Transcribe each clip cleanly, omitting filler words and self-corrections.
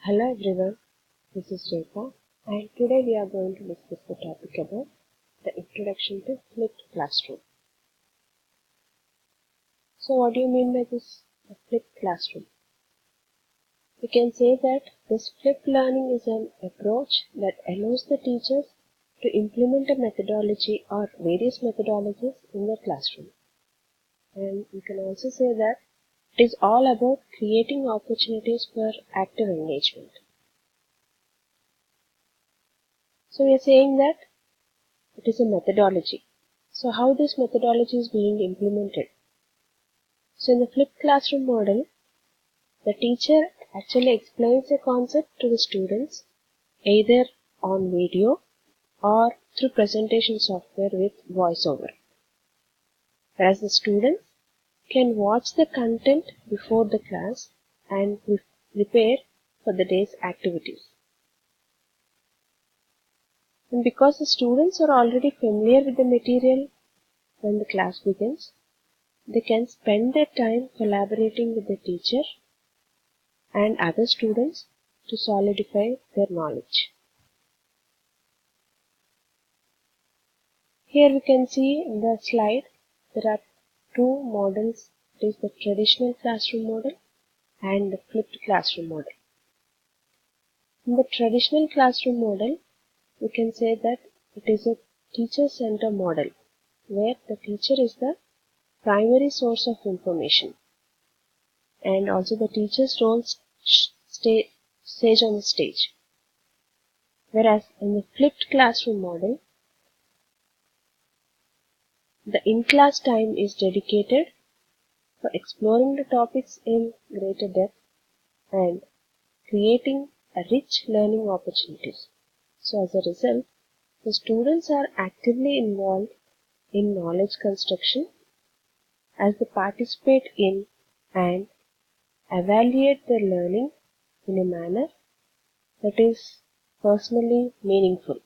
Hello everyone, this is Rekha and today we are going to discuss the topic about the introduction to flipped classroom. So what do you mean by this flipped classroom? We can say that this flipped learning is an approach that allows the teachers to implement a methodology or various methodologies in their classroom. And we can also say that it is all about creating opportunities for active engagement. So we are saying that it is a methodology. So how this methodology is being implemented? So in the flipped classroom model, the teacher actually explains a concept to the students either on video or through presentation software with voiceover. Whereas the students can watch the content before the class and prepare for the day's activities. And because the students are already familiar with the material when the class begins, they can spend their time collaborating with the teacher and other students to solidify their knowledge. Here we can see in the slide there are two models. It is the traditional classroom model and the flipped classroom model. In the traditional classroom model, we can say that it is a teacher-centered model where the teacher is the primary source of information and also the teacher's role stays on the stage. Whereas in the flipped classroom model, the in-class time is dedicated for exploring the topics in greater depth and creating a rich learning opportunities. So as a result, the students are actively involved in knowledge construction as they participate in and evaluate their learning in a manner that is personally meaningful.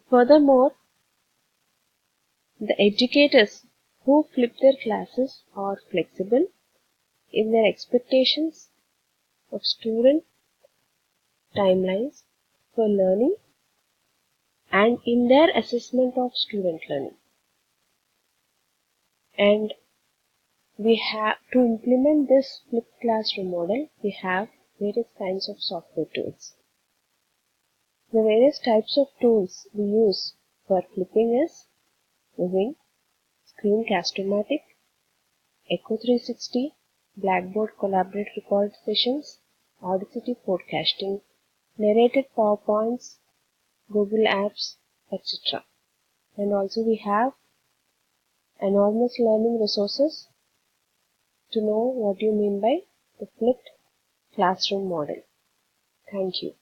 Furthermore, the educators who flip their classes are flexible in their expectations of student timelines for learning and in their assessment of student learning. And we have to implement this flipped classroom model, we have various kinds of software tools. The various types of tools we use for flipping is using Screencast-O-Matic, Echo 360, Blackboard Collaborate Record Sessions, Audacity Podcasting, Narrated PowerPoints, Google Apps, etc. And also we have enormous learning resources to know what you mean by the flipped classroom model. Thank you.